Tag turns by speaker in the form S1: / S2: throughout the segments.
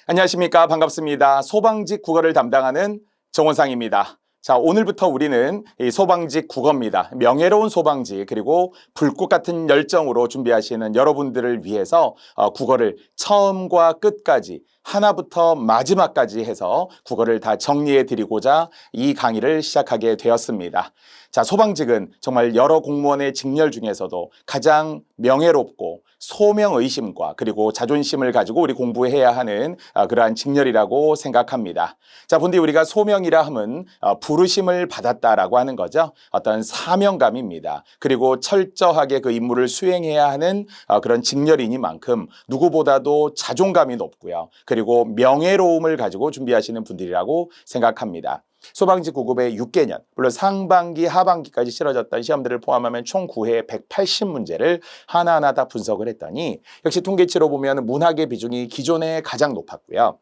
S1: 안녕하십니까. 반갑습니다. 소방직 국어를 담당하는 정원상입니다. 자, 오늘부터 우리는 이 소방직 국어입니다. 명예로운 소방직 그리고 불꽃 같은 열정으로 준비하시는 여러분들을 위해서 국어를 처음과 끝까지 하나부터 마지막까지 해서 국어를 다 정리해 드리고자 이 강의를 시작하게 되었습니다. 자, 소방직은 정말 여러 공무원의 직렬 중에서도 가장 명예롭고 소명의심과 그리고 자존심을 가지고 우리 공부해야 하는 그러한 직렬이라고 생각합니다. 자, 본디 우리가 소명이라 함은 부르심을 받았다라고 하는 거죠. 어떤 사명감입니다. 그리고 철저하게 그 임무를 수행해야 하는 그런 직렬이니만큼 누구보다도 자존감이 높고요. 그리고 명예로움을 가지고 준비하시는 분들이라고 생각합니다. 소방직 9급의 6개년, 물론 상반기, 하반기까지 치러졌던 시험들을 포함하면 총 9회 180문제를 하나하나 다 분석을 했더니 역시 통계치로 보면 문학의 비중이 기존에 가장 높았고요.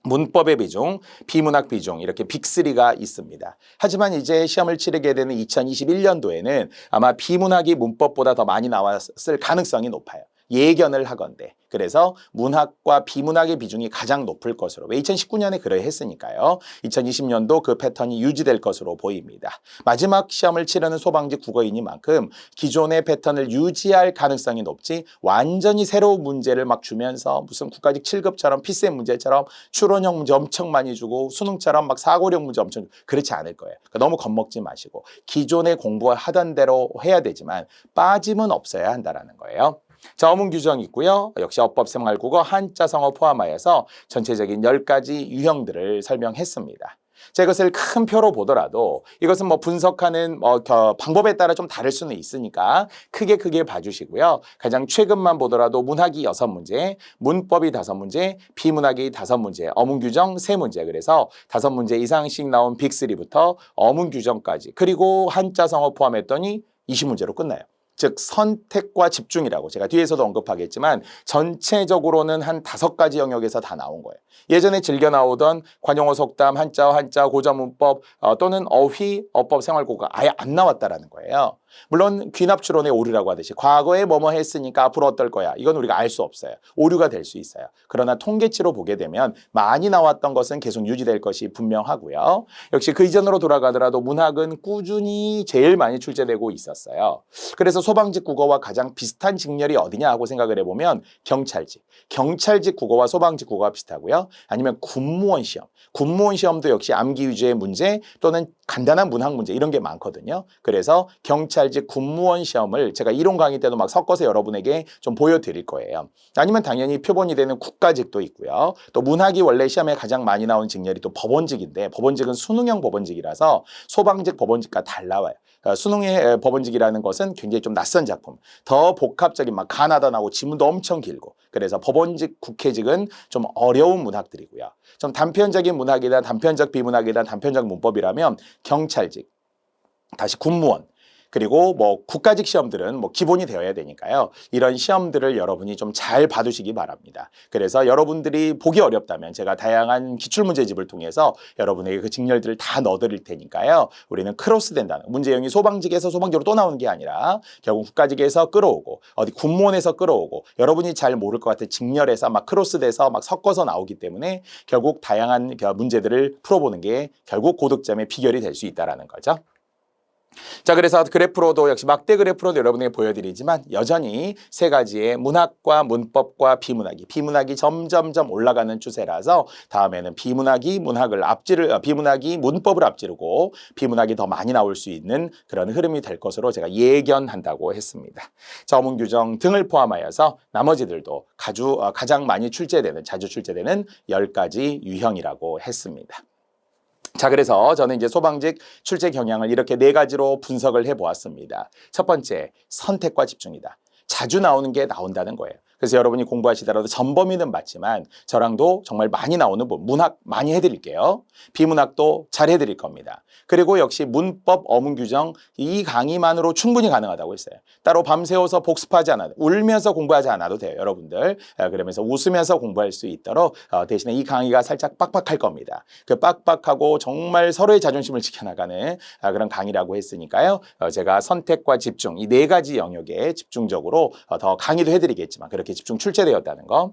S1: 문법의 비중, 비문학 비중 이렇게 빅3가 있습니다. 하지만 이제 시험을 치르게 되는 2021년도에는 아마 비문학이 문법보다 더 많이 나왔을 가능성이 높아요. 예견을 하건대. 그래서 문학과 비문학의 비중이 가장 높을 것으로, 왜 2019년에 그러했으니까요. 2020년도 그 패턴이 유지될 것으로 보입니다. 마지막 시험을 치르는 소방직 국어이니만큼 기존의 패턴을 유지할 가능성이 높지 완전히 새로운 문제를 막 주면서 무슨 국가직 7급처럼 피쌤 문제처럼 추론형 문제 엄청 많이 주고 수능처럼 막 사고력 문제 엄청 그렇지 않을 거예요. 그러니까 너무 겁먹지 마시고 기존에 공부하던 대로 해야 되지만 빠짐은 없어야 한다는 거예요. 자, 어문 규정 있고요. 역시 어법, 생활국어, 한자, 성어 포함하여서 전체적인 10가지 유형들을 설명했습니다. 자, 이것을 큰 표로 보더라도 이것은 뭐 분석하는 방법에 따라 좀 다를 수는 있으니까 크게 봐주시고요. 가장 최근만 보더라도 문학이 6문제, 문법이 5문제, 비문학이 5문제, 어문 규정 3문제. 그래서 5문제 이상씩 나온 빅3부터 어문 규정까지 그리고 한자, 성어 포함했더니 20문제로 끝나요. 즉 선택과 집중이라고 제가 뒤에서도 언급하겠지만 전체적으로는 한 5가지 영역에서 다 나온 거예요. 예전에 즐겨 나오던 관용어 속담, 한자, 고전문법 또는 어휘, 어법, 생활국어 아예 안 나왔다라는 거예요. 물론 귀납추론의 오류라고 하듯이 과거에 뭐뭐 했으니까 앞으로 어떨 거야. 이건 우리가 알 수 없어요. 오류가 될 수 있어요. 그러나 통계치로 보게 되면 많이 나왔던 것은 계속 유지될 것이 분명하고요. 역시 그 이전으로 돌아가더라도 문학은 꾸준히 제일 많이 출제되고 있었어요. 그래서 소방직 국어와 가장 비슷한 직렬이 어디냐 하고 생각을 해보면 경찰직 국어와 소방직 국어가 비슷하고요. 아니면 군무원 시험도 역시 암기 위주의 문제 또는 간단한 문학 문제 이런 게 많거든요. 그래서 경찰직 군무원 시험을 제가 이론 강의 때도 막 섞어서 여러분에게 좀 보여드릴 거예요. 아니면 당연히 표본이 되는 국가직도 있고요. 또 문학이 원래 시험에 가장 많이 나온 직렬이 또 법원직인데 법원직은 수능형 법원직이라서 소방직 법원직과 달라요. 수능의 법원직이라는 것은 굉장히 좀 낯선 작품, 더 복합적인 막 가나다 나오고 지문도 엄청 길고 그래서 법원직, 국회직은 좀 어려운 문학들이고요. 좀 단편적인 문학이다, 단편적 비문학이다, 단편적 문법이라면 경찰직, 다시 군무원, 그리고 뭐 국가직 시험들은 뭐 기본이 되어야 되니까요. 이런 시험들을 여러분이 좀 잘 봐두시기 바랍니다. 그래서 여러분들이 보기 어렵다면 제가 다양한 기출문제집을 통해서 여러분에게 그 직렬들을 다 넣어드릴 테니까요. 우리는 크로스된다는 문제형이 소방직에서 소방직으로 또 나오는 게 아니라 결국 국가직에서 끌어오고 어디 군무원에서 끌어오고 여러분이 잘 모를 것 같은 직렬에서 막 크로스돼서 막 섞어서 나오기 때문에 결국 다양한 문제들을 풀어보는 게 결국 고득점의 비결이 될 수 있다는 거죠. 자, 그래서 그래프로도 역시 막대 그래프로도 여러분에게 보여드리지만 여전히 3가지의 문학과 문법과 비문학이 점점점 올라가는 추세라서 다음에는 비문학이 문법을 앞지르고 비문학이 더 많이 나올 수 있는 그런 흐름이 될 것으로 제가 예견한다고 했습니다. 자, 어문 규정 등을 포함하여서 나머지들도 가장 많이 자주 출제되는 10가지 유형이라고 했습니다. 자, 그래서 저는 이제 소방직 출제 경향을 이렇게 4가지로 분석을 해보았습니다. 첫 번째, 선택과 집중이다. 자주 나오는 게 나온다는 거예요. 그래서 여러분이 공부하시더라도 전범위는 맞지만 저랑도 정말 많이 나오는 문학 많이 해드릴게요. 비문학도 잘 해드릴 겁니다. 그리고 역시 문법, 어문 규정 이 강의만으로 충분히 가능하다고 했어요. 따로 밤새워서 복습하지 않아도 울면서 공부하지 않아도 돼요. 여러분들. 그러면서 웃으면서 공부할 수 있도록 대신에 이 강의가 살짝 빡빡할 겁니다. 그 빡빡하고 정말 서로의 자존심을 지켜나가는 그런 강의라고 했으니까요. 제가 선택과 집중 이 4가지 영역에 집중적으로 더 강의도 해드리겠지만 그렇게 집중 출제되었다는 거.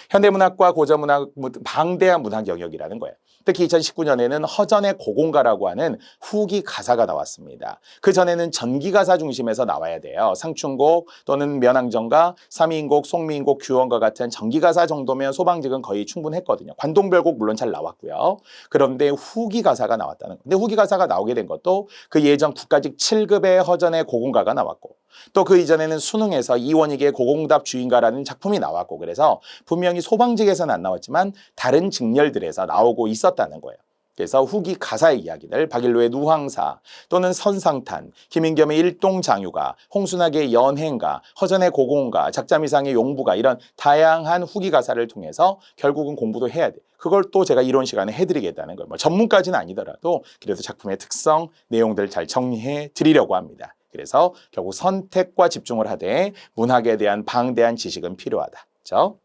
S1: 현대문학과 고전문학, 방대한 문학 영역이라는 거예요. 특히 2019년에는 허전의 고공가라고 하는 후기 가사가 나왔습니다. 그 전에는 전기가사 중심에서 나와야 돼요. 상춘곡 또는 면항정가, 삼인곡, 송미인곡, 규원과 같은 전기가사 정도면 소방직은 거의 충분했거든요. 관동별곡 물론 잘 나왔고요. 그런데 후기 가사가 나왔다는 거예요. 근데 후기 가사가 나오게 된 것도 그 예전 국가직 7급의 허전의 고공가가 나왔고 또 그 이전에는 수능에서 이원익의 고공답 주인가라는 작품이 나왔고 그래서 분명히 소방직에서는 안 나왔지만 다른 직렬들에서 나오고 있었다는 거예요. 그래서 후기 가사의 이야기들, 박일로의 누황사 또는 선상탄, 김인겸의 일동장유가, 홍순학의 연행가, 허전의 고공가, 작자미상의 용부가 이런 다양한 후기 가사를 통해서 결국은 공부도 해야 돼. 그걸 또 제가 이론 시간에 해드리겠다는 거예요. 뭐 전문까지는 아니더라도 그래도 작품의 특성, 내용들 잘 정리해 드리려고 합니다. 그래서 결국 선택과 집중을 하되 문학에 대한 방대한 지식은 필요하다. 그렇죠?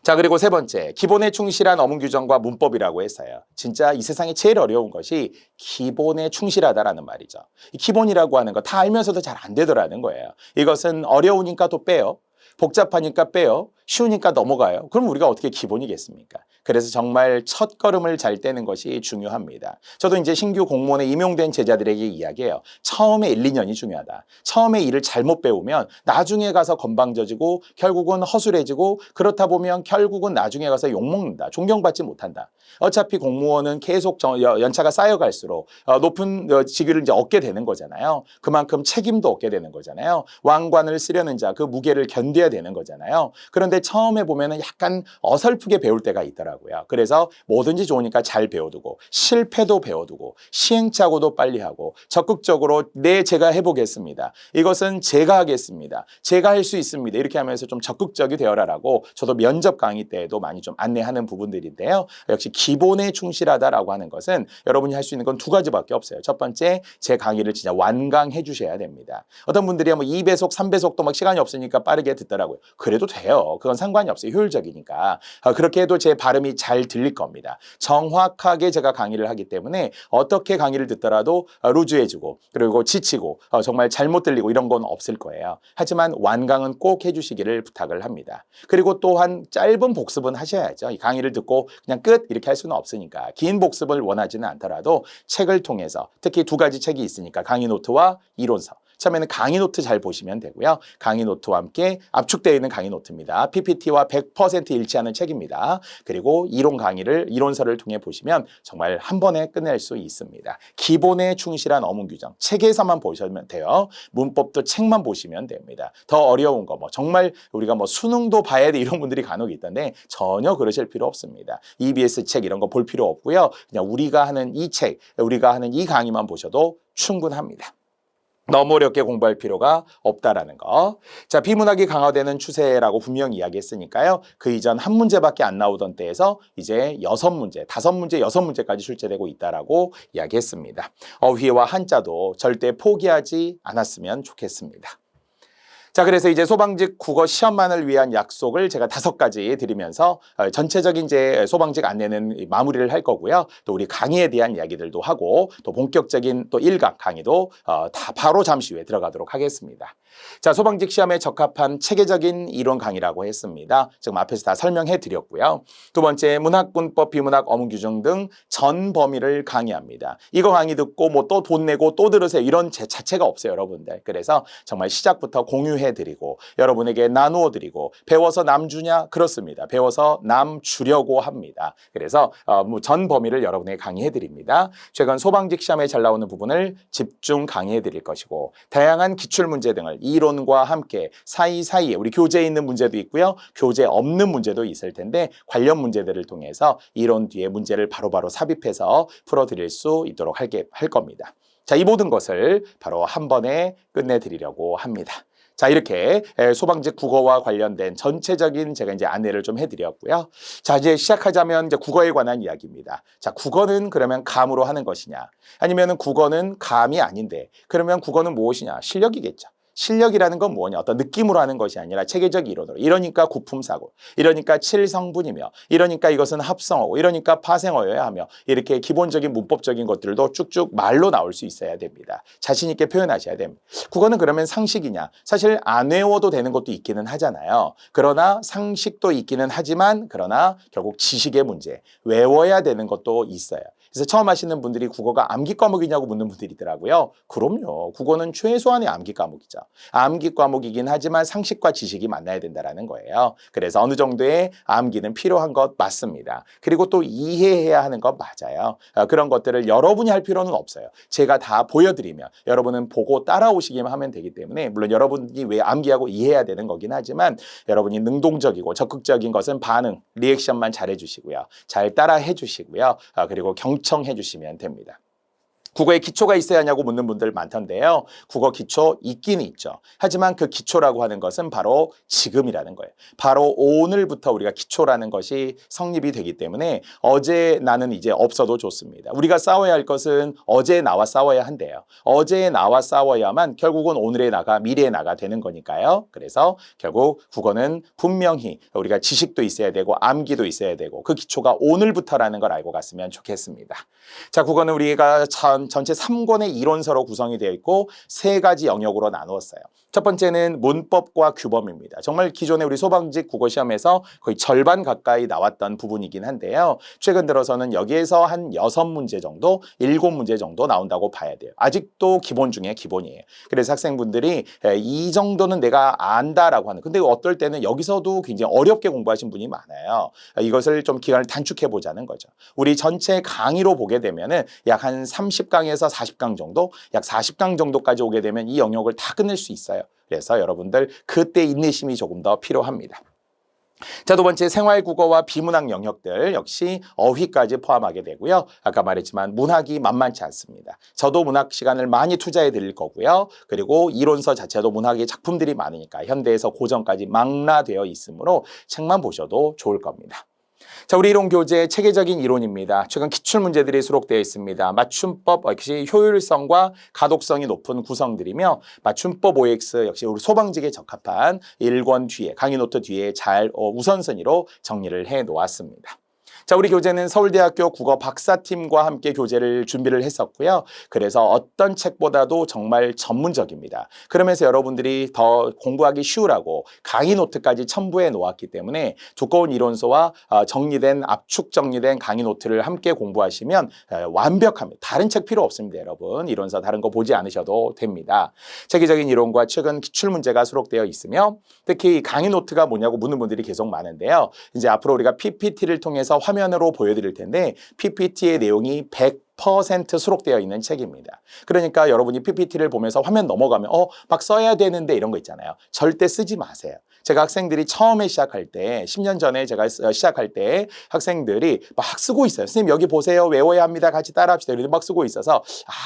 S1: 자, 그리고 세 번째, 기본에 충실한 어문 규정과 문법이라고 했어요. 진짜 이 세상에 제일 어려운 것이 기본에 충실하다라는 말이죠. 이 기본이라고 하는 거 다 알면서도 잘 안 되더라는 거예요. 이것은 어려우니까 또 빼요. 복잡하니까 빼요. 쉬우니까 넘어가요. 그럼 우리가 어떻게 기본이겠습니까? 그래서 정말 첫 걸음을 잘 떼는 것이 중요합니다. 저도 이제 신규 공무원에 임용된 제자들에게 이야기해요. 처음에 1, 2년이 중요하다. 처음에 일을 잘못 배우면 나중에 가서 건방져지고 결국은 허술해지고 그렇다 보면 결국은 나중에 가서 욕먹는다. 존경받지 못한다. 어차피 공무원은 계속 연차가 쌓여갈수록 높은 직위를 이제 얻게 되는 거잖아요. 그만큼 책임도 얻게 되는 거잖아요. 왕관을 쓰려는 자, 그 무게를 견뎌야 되는 거잖아요. 그런데 처음에 보면은 약간 어설프게 배울 때가 있더라고요. 그래서 뭐든지 좋으니까 잘 배워두고 실패도 배워두고 시행착오도 빨리 하고 적극적으로 제가 해보겠습니다. 이것은 제가 하겠습니다. 제가 할 수 있습니다. 이렇게 하면서 좀 적극적이 되어라라고 저도 면접 강의 때에도 많이 좀 안내하는 부분들인데요. 역시 기본에 충실하다라고 하는 것은 여러분이 할 수 있는 건 두 가지밖에 없어요. 첫 번째, 제 강의를 진짜 완강해 주셔야 됩니다. 어떤 분들이 뭐 2배속, 3배속도 막 시간이 없으니까 빠르게 듣더라고요. 그래도 돼요. 그건 상관이 없어요. 효율적이니까. 그렇게 해도 제 발음이 잘 들릴 겁니다. 정확하게 제가 강의를 하기 때문에 어떻게 강의를 듣더라도 루즈해지고 그리고 지치고 정말 잘못 들리고 이런 건 없을 거예요. 하지만 완강은 꼭 해주시기를 부탁을 합니다. 그리고 또한 짧은 복습은 하셔야죠. 이 강의를 듣고 그냥 끝 이렇게 할 수는 없으니까 긴 복습을 원하지는 않더라도 책을 통해서 특히 두 가지 책이 있으니까 강의 노트와 이론서. 처음에는 강의 노트 잘 보시면 되고요. 강의 노트와 함께 압축되어 있는 강의 노트입니다. PPT와 100% 일치하는 책입니다. 그리고 이론서를 통해 보시면 정말 한 번에 끝낼 수 있습니다. 기본에 충실한 어문 규정. 책에서만 보시면 돼요. 문법도 책만 보시면 됩니다. 더 어려운 거 정말 우리가 수능도 봐야 돼 이런 분들이 간혹 있던데 전혀 그러실 필요 없습니다. EBS 책 이런 거 볼 필요 없고요. 그냥 우리가 하는 이 책, 우리가 하는 이 강의만 보셔도 충분합니다. 너무 어렵게 공부할 필요가 없다라는 거. 자, 비문학이 강화되는 추세라고 분명히 이야기했으니까요. 그 이전 한 문제밖에 안 나오던 때에서 이제 6문제, 5문제, 6문제까지 출제되고 있다라고 이야기했습니다. 어휘와 한자도 절대 포기하지 않았으면 좋겠습니다. 자, 그래서 이제 소방직 국어 시험만을 위한 약속을 제가 5가지 드리면서 전체적인 이제 소방직 안내는 마무리를 할 거고요. 또 우리 강의에 대한 이야기들도 하고 또 본격적인 또 1강 강의도 다 바로 잠시 후에 들어가도록 하겠습니다. 자, 소방직 시험에 적합한 체계적인 이론 강의라고 했습니다. 지금 앞에서 다 설명해 드렸고요. 두 번째, 문학, 문법, 비문학, 어문 규정 등 전 범위를 강의합니다. 이거 강의 듣고 또 돈 내고 또 들으세요. 이런 자체가 없어요, 여러분들. 그래서 정말 시작부터 공유해 드리고 여러분에게 나누어 드리고 배워서 남 주냐? 그렇습니다. 배워서 남 주려고 합니다. 그래서 전 범위를 여러분에게 강의해 드립니다. 최근 소방직 시험에 잘 나오는 부분을 집중 강의해 드릴 것이고 다양한 기출 문제 등을 이론과 함께 사이사이에 우리 교재에 있는 문제도 있고요. 교재 없는 문제도 있을 텐데 관련 문제들을 통해서 이론 뒤에 문제를 바로바로 삽입해서 풀어드릴 수 있도록 할 겁니다. 자, 이 모든 것을 바로 한 번에 끝내드리려고 합니다. 자, 이렇게 소방직 국어와 관련된 전체적인 제가 이제 안내를 좀 해드렸고요. 자, 이제 시작하자면 이제 국어에 관한 이야기입니다. 자, 국어는 그러면 감으로 하는 것이냐? 아니면은 국어는 감이 아닌데, 그러면 국어는 무엇이냐? 실력이겠죠. 실력이라는 건 뭐냐? 어떤 느낌으로 하는 것이 아니라 체계적 이론으로. 이러니까 구품사고, 이러니까 칠성분이며, 이러니까 이것은 합성어고, 이러니까 파생어여야 하며, 이렇게 기본적인 문법적인 것들도 쭉쭉 말로 나올 수 있어야 됩니다. 자신 있게 표현하셔야 됩니다. 국어는 그러면 상식이냐? 사실 안 외워도 되는 것도 있기는 하잖아요. 그러나 상식도 있기는 하지만 그러나 결국 지식의 문제, 외워야 되는 것도 있어요. 그래서 처음 하시는 분들이 국어가 암기 과목이냐고 묻는 분들이 있더라고요. 그럼요. 국어는 최소한의 암기 과목이죠. 암기 과목이긴 하지만 상식과 지식이 만나야 된다는 거예요. 그래서 어느 정도의 암기는 필요한 것 맞습니다. 그리고 또 이해해야 하는 것 맞아요. 그런 것들을 여러분이 할 필요는 없어요. 제가 다 보여드리면 여러분은 보고 따라오시기만 하면 되기 때문에, 물론 여러분이 왜 암기하고 이해해야 되는 거긴 하지만 여러분이 능동적이고 적극적인 것은 반응, 리액션만 잘해주시고요. 잘 따라해 주시고요. 그리고 경청해 주시면 됩니다. 국어에 기초가 있어야 하냐고 묻는 분들 많던데요. 국어 기초 있긴 있죠. 하지만 그 기초라고 하는 것은 바로 지금이라는 거예요. 바로 오늘부터 우리가 기초라는 것이 성립이 되기 때문에 어제 나는 이제 없어도 좋습니다. 우리가 싸워야 할 것은 어제 나와 싸워야 한대요. 어제 나와 싸워야만 결국은 오늘의 나가 미래의 나가 되는 거니까요. 그래서 결국 국어는 분명히 우리가 지식도 있어야 되고 암기도 있어야 되고 그 기초가 오늘부터라는 걸 알고 갔으면 좋겠습니다. 자, 국어는 우리가 전체 3권의 이론서로 구성이 되어 있고 3가지 영역으로 나누었어요. 첫 번째는 문법과 규범입니다. 정말 기존에 우리 소방직 국어시험에서 거의 절반 가까이 나왔던 부분이긴 한데요. 최근 들어서는 여기에서 한 6문제 정도, 7문제 정도 나온다고 봐야 돼요. 아직도 기본 중에 기본이에요. 그래서 학생분들이 이 정도는 내가 안다라고 하는, 근데 어떨 때는 여기서도 굉장히 어렵게 공부하신 분이 많아요. 이것을 좀 기간을 단축해 보자는 거죠. 우리 전체 강의로 보게 되면은 약 한 30강에서 40강 정도, 약 40강 정도까지 오게 되면 이 영역을 다 끝낼 수 있어요. 그래서 여러분들 그때 인내심이 조금 더 필요합니다. 자, 두 번째 생활국어와 비문학 영역들 역시 어휘까지 포함하게 되고요. 아까 말했지만 문학이 만만치 않습니다. 저도 문학 시간을 많이 투자해 드릴 거고요. 그리고 이론서 자체도 문학의 작품들이 많으니까 현대에서 고전까지 망라되어 있으므로 책만 보셔도 좋을 겁니다. 자, 우리 이론 교재 체계적인 이론입니다. 최근 기출 문제들이 수록되어 있습니다. 맞춤법 역시 효율성과 가독성이 높은 구성들이며 맞춤법 OX 역시 우리 소방직에 적합한 1권 뒤에 강의 노트 뒤에 잘 우선순위로 정리를 해 놓았습니다. 자, 우리 교재는 서울대학교 국어 박사팀과 함께 교재를 준비를 했었고요. 그래서 어떤 책보다도 정말 전문적입니다. 그러면서 여러분들이 더 공부하기 쉬우라고 강의 노트까지 첨부해 놓았기 때문에 두꺼운 이론서와 정리된 압축 정리된 강의 노트를 함께 공부하시면 완벽합니다. 다른 책 필요 없습니다, 여러분. 이론서 다른 거 보지 않으셔도 됩니다. 체계적인 이론과 최근 기출 문제가 수록되어 있으며 특히 강의 노트가 뭐냐고 묻는 분들이 계속 많은데요. 이제 앞으로 우리가 PPT를 통해서 화면으로 보여드릴 텐데 PPT의 내용이 100% 수록되어 있는 책입니다. 그러니까 여러분이 PPT를 보면서 화면 넘어가면 막 써야 되는데 이런 거 있잖아요. 절대 쓰지 마세요. 제가 학생들이 처음에 시작할 때 10년 전에 제가 시작할 때 학생들이 막 쓰고 있어요. 선생님 여기 보세요. 외워야 합니다. 같이 따라합시다. 이렇게 막 쓰고 있어서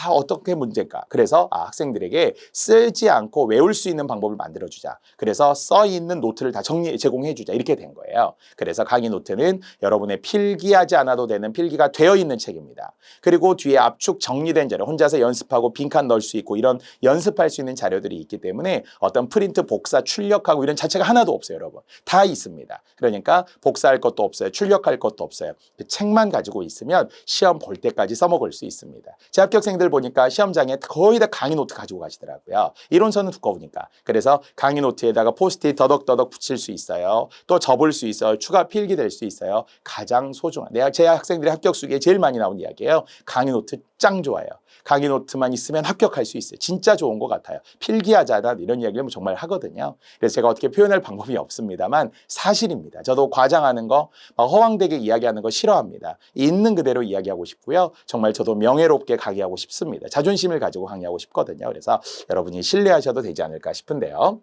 S1: 어떻게 문제인가. 그래서 학생들에게 쓰지 않고 외울 수 있는 방법을 만들어주자. 그래서 써 있는 노트를 다 제공해주자. 이렇게 된 거예요. 그래서 강의 노트는 여러분의 필기하지 않아도 되는 필기가 되어 있는 책입니다. 그리고 뒤에 압축 정리된 자료, 혼자서 연습하고 빈칸 넣을 수 있고 이런 연습할 수 있는 자료들이 있기 때문에 어떤 프린트, 복사, 출력하고 이런 자체가 하나도 없어요, 여러분. 다 있습니다. 그러니까 복사할 것도 없어요. 출력할 것도 없어요. 그 책만 가지고 있으면 시험 볼 때까지 써먹을 수 있습니다. 제 합격생들 보니까 시험장에 거의 다 강의 노트 가지고 가시더라고요. 이론서는 두꺼우니까. 그래서 강의 노트에다가 포스트잇 더덕더덕 붙일 수 있어요. 또 접을 수 있어요. 추가 필기될 수 있어요. 가장 소중한, 제 학생들의 합격 수기에 제일 많이 나온 이야기예요. 강의 노트 짱 좋아요. 강의 노트만 있으면 합격할 수 있어요. 진짜 좋은 것 같아요. 필기하자다 이런 이야기를 정말 하거든요. 그래서 제가 어떻게 표현할 방법이 없습니다만 사실입니다. 저도 과장하는 거, 막 허황되게 이야기하는 거 싫어합니다. 있는 그대로 이야기하고 싶고요. 정말 저도 명예롭게 강의하고 싶습니다. 자존심을 가지고 강의하고 싶거든요. 그래서 여러분이 신뢰하셔도 되지 않을까 싶은데요.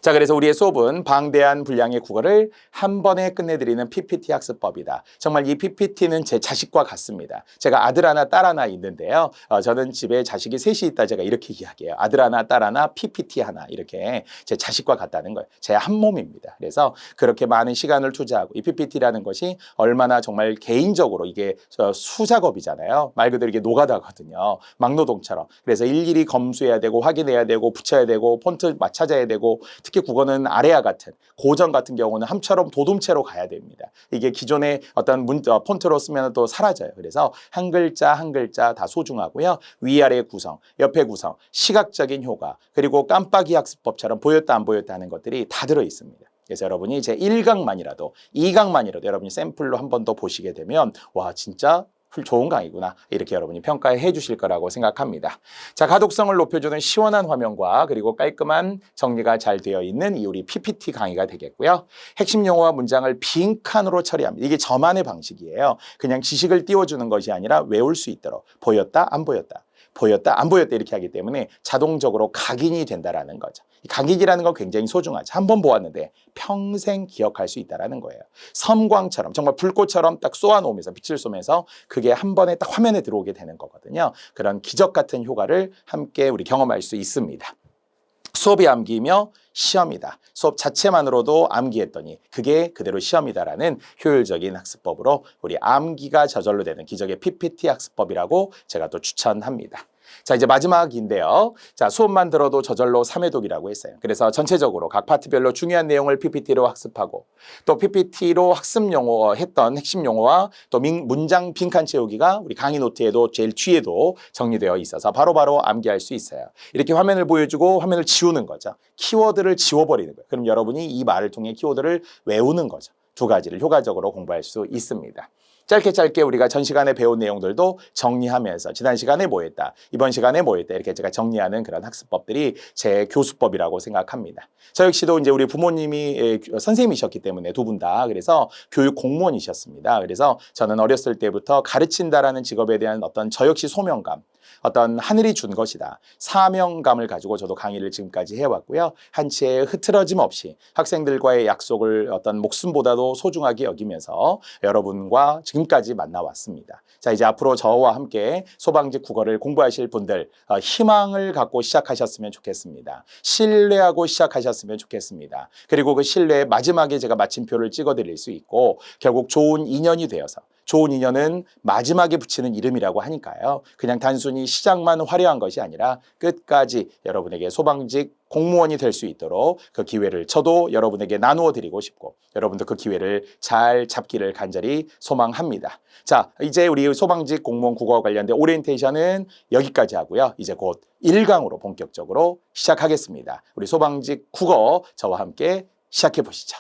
S1: 자, 그래서 우리의 수업은 방대한 분량의 국어를 한 번에 끝내드리는 PPT 학습법이다. 정말 이 PPT는 제 자식과 같습니다. 제가 아들 하나, 딸 하나 있는데요. 저는 집에 자식이 셋이 있다 제가 이렇게 이야기해요. 아들 하나, 딸 하나, PPT 하나 이렇게 제 자식과 같다는 거예요. 제 한 몸입니다. 그래서 그렇게 많은 시간을 투자하고 이 PPT라는 것이 얼마나 정말 개인적으로 이게 수작업이잖아요. 말 그대로 이게 노가다거든요. 막노동처럼. 그래서 일일이 검수해야 되고 확인해야 되고 붙여야 되고 폰트 찾아야 되고 특히 국어는 아래와 같은 고전 같은 경우는 함처럼 도둠체로 가야 됩니다. 이게 기존의 어떤 폰트로 쓰면 또 사라져요. 그래서 한 글자 한 글자 다 소중하고요. 위아래 구성, 옆에 구성, 시각적인 효과, 그리고 깜빡이 학습법처럼 보였다 안 보였다 하는 것들이 다 들어 있습니다. 그래서 여러분이 제 1강만이라도 2강만이라도 여러분이 샘플로 한 번 더 보시게 되면 와 진짜 좋은 강의구나 이렇게 여러분이 평가해 주실 거라고 생각합니다. 자, 가독성을 높여주는 시원한 화면과 그리고 깔끔한 정리가 잘 되어 있는 이 우리 PPT 강의가 되겠고요. 핵심 용어와 문장을 빈칸으로 처리합니다. 이게 저만의 방식이에요. 그냥 지식을 띄워주는 것이 아니라 외울 수 있도록 보였다 안 보였다 보였다 안 보였다 이렇게 하기 때문에 자동적으로 각인이 된다라는 거죠. 이 각인이라는 건 굉장히 소중하죠. 한 번 보았는데 평생 기억할 수 있다라는 거예요. 섬광처럼 정말 불꽃처럼 딱 쏘아놓으면서 빛을 쏘면서 그게 한 번에 딱 화면에 들어오게 되는 거거든요. 그런 기적 같은 효과를 함께 우리 경험할 수 있습니다. 수업이 암기이며 시험이다. 수업 자체만으로도 암기했더니 그게 그대로 시험이다라는 효율적인 학습법으로 우리 암기가 저절로 되는 기적의 PPT 학습법이라고 제가 또 추천합니다. 자, 이제 마지막인데요. 자, 수업만 들어도 저절로 3회독이라고 했어요. 그래서 전체적으로 각 파트별로 중요한 내용을 PPT로 학습하고 또 PPT로 학습 용어 했던 핵심 용어와 또 문장 빈칸 채우기가 우리 강의 노트에도 제일 뒤에도 정리되어 있어서 바로바로 암기할 수 있어요. 이렇게 화면을 보여주고 화면을 지우는 거죠. 키워드를 지워버리는 거예요. 그럼 여러분이 이 말을 통해 키워드를 외우는 거죠. 두 가지를 효과적으로 공부할 수 있습니다. 짧게 우리가 전 시간에 배운 내용들도 정리하면서 지난 시간에 뭐 했다, 이번 시간에 뭐 했다 이렇게 제가 정리하는 그런 학습법들이 제 교수법이라고 생각합니다. 저 역시도 이제 우리 부모님이 선생님이셨기 때문에 두 분 다 그래서 교육 공무원이셨습니다. 그래서 저는 어렸을 때부터 가르친다라는 직업에 대한 어떤 저 역시 소명감, 어떤 하늘이 준 것이다. 사명감을 가지고 저도 강의를 지금까지 해왔고요. 한치의 흐트러짐 없이 학생들과의 약속을 어떤 목숨보다도 소중하게 여기면서 여러분과 지금까지 만나왔습니다. 자, 이제 앞으로 저와 함께 소방직 국어를 공부하실 분들 희망을 갖고 시작하셨으면 좋겠습니다. 신뢰하고 시작하셨으면 좋겠습니다. 그리고 그 신뢰의 마지막에 제가 마침표를 찍어드릴 수 있고 결국 좋은 인연이 되어서 좋은 인연은 마지막에 붙이는 이름이라고 하니까요. 그냥 단순히 시작만 화려한 것이 아니라 끝까지 여러분에게 소방직 공무원이 될 수 있도록 그 기회를 저도 여러분에게 나누어 드리고 싶고 여러분도 그 기회를 잘 잡기를 간절히 소망합니다. 자, 이제 우리 소방직 공무원 국어 관련된 오리엔테이션은 여기까지 하고요. 이제 곧 1강으로 본격적으로 시작하겠습니다. 우리 소방직 국어 저와 함께 시작해 보시죠.